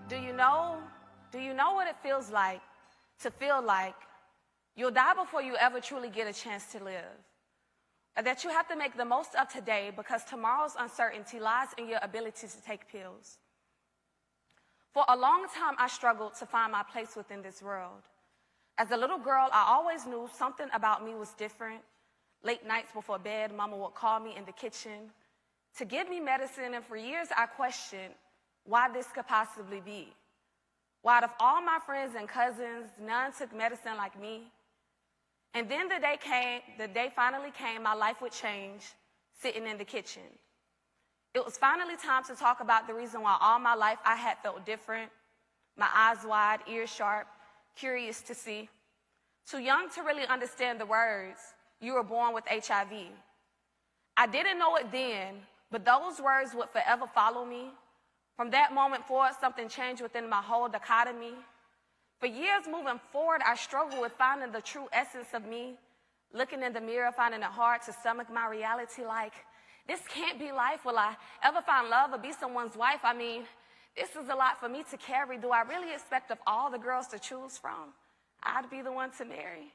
Do you know what it feels like to feel like you'll die before you ever truly get a chance to live? Or that you have to make the most of today because tomorrow's uncertainty lies in your ability to take pills. For a long time, I struggled to find my place within this world. As a little girl, I always knew something about me was different. Late nights before bed, Mama would call me in the kitchen to give me medicine, and for years I questioned why this could possibly be. Why out of all my friends and cousins, none took medicine like me. And then the day finally came, my life would change, sitting in the kitchen. It was finally time to talk about the reason why all my life I had felt different, my eyes wide, ears sharp, curious to see. Too young to really understand the words, "You were born with HIV." I didn't know it then, but those words would forever follow me. From that moment forward, something changed within my whole dichotomy. For years moving forward, I struggled with finding the true essence of me, looking in the mirror, finding it hard to stomach my reality like, this can't be life. Will I ever find love or be someone's wife? I mean, this is a lot for me to carry. Do I really expect of all the girls to choose from, I'd be the one to marry?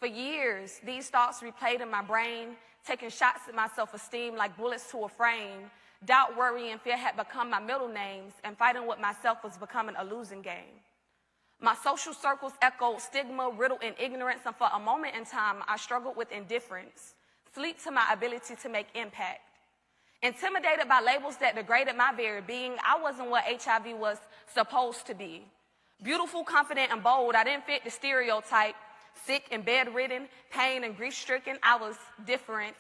For years, these thoughts replayed in my brain, taking shots at my self-esteem like bullets to a frame. Doubt, worry, and fear had become my middle names, and fighting with myself was becoming a losing game. My social circles echoed stigma, riddled in ignorance, and for a moment in time, I struggled with indifference, sleep to my ability to make impact. Intimidated by labels that degraded my very being, I wasn't what HIV was supposed to be. Beautiful, confident, and bold, I didn't fit the stereotype. Sick and bedridden, pain and grief-stricken, I was different.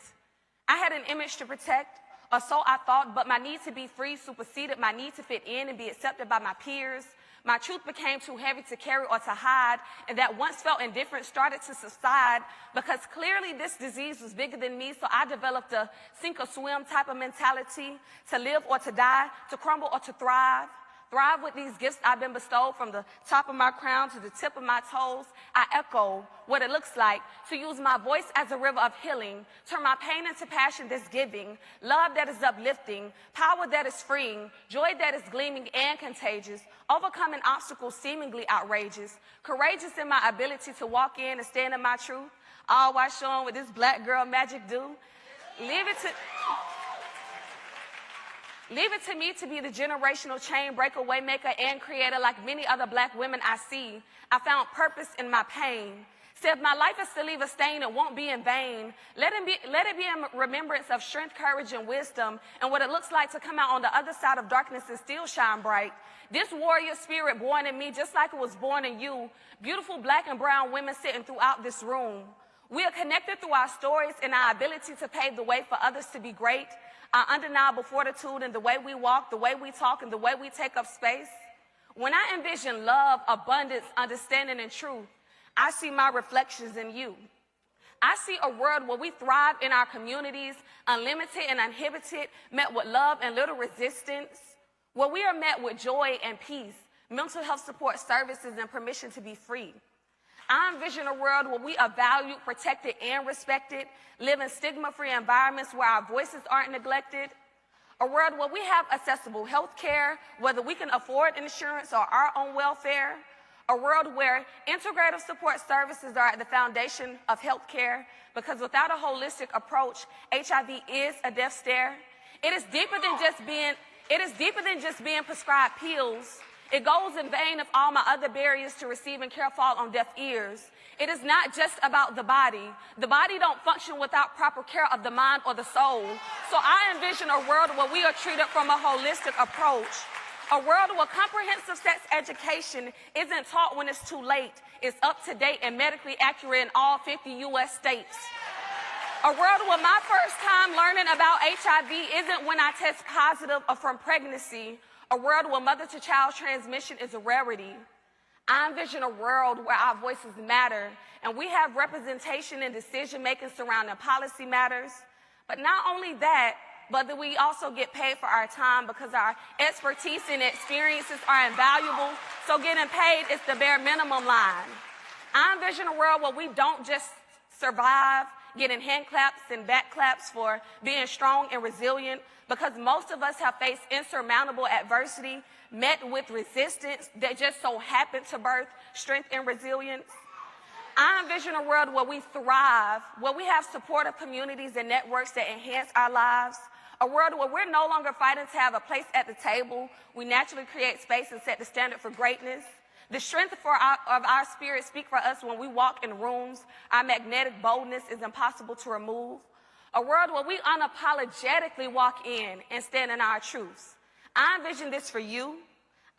I had an image to protect, or so I thought, but my need to be free superseded my need to fit in and be accepted by my peers. My truth became too heavy to carry or to hide, and that once felt indifference started to subside because clearly this disease was bigger than me, so I developed a sink or swim type of mentality, to live or to die, to crumble or to thrive. Thrive with these gifts I've been bestowed from the top of my crown to the tip of my toes. I echo what it looks like to use my voice as a river of healing, turn my pain into passion that's giving, love that is uplifting, power that is freeing, joy that is gleaming and contagious, overcoming obstacles seemingly outrageous, courageous in my ability to walk in and stand in my truth, all while showing what this black girl magic do. Leave it to me to be the generational chain breaker, way maker, and creator like many other black women I see. I found purpose in my pain. Said if my life is to leave a stain, it won't be in vain. Let it be in remembrance of strength, courage, and wisdom, and what it looks like to come out on the other side of darkness and still shine bright. This warrior spirit born in me, just like it was born in you. Beautiful black and brown women sitting throughout this room. We are connected through our stories and our ability to pave the way for others to be great. Our undeniable fortitude in the way we walk, the way we talk, and the way we take up space. When I envision love, abundance, understanding, and truth, I see my reflections in you. I see a world where we thrive in our communities, unlimited and uninhibited, met with love and little resistance, where we are met with joy and peace, mental health support services, and permission to be free. I envision a world where we are valued, protected, and respected, live in stigma-free environments where our voices aren't neglected, a world where we have accessible health care, whether we can afford insurance or our own welfare, a world where integrative support services are at the foundation of health care, because without a holistic approach, HIV is a death stare. It is deeper than just being prescribed pills. It goes in vain if all my other barriers to receiving care fall on deaf ears. It is not just about the body. The body don't function without proper care of the mind or the soul. So I envision a world where we are treated from a holistic approach. A world where comprehensive sex education isn't taught when it's too late. It's up to date and medically accurate in all 50 U.S. states. A world where my first time learning about HIV isn't when I test positive or from pregnancy. A world where mother-to-child transmission is a rarity. I envision a world where our voices matter and we have representation in decision-making surrounding policy matters. But not only that, but that we also get paid for our time because our expertise and experiences are invaluable, so getting paid is the bare minimum line. I envision a world where we don't just survive getting hand claps and back claps for being strong and resilient, because most of us have faced insurmountable adversity, met with resistance that just so happened to birth strength and resilience. I envision a world where we thrive, where we have supportive communities and networks that enhance our lives, a world where we're no longer fighting to have a place at the table. We naturally create space and set the standard for greatness. The strength of our spirit speak for us when we walk in rooms. Our magnetic boldness is impossible to remove. A world where we unapologetically walk in and stand in our truths. I envision this for you.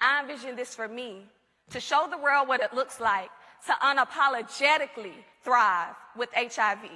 I envision this for me, to show the world what it looks like to unapologetically thrive with HIV.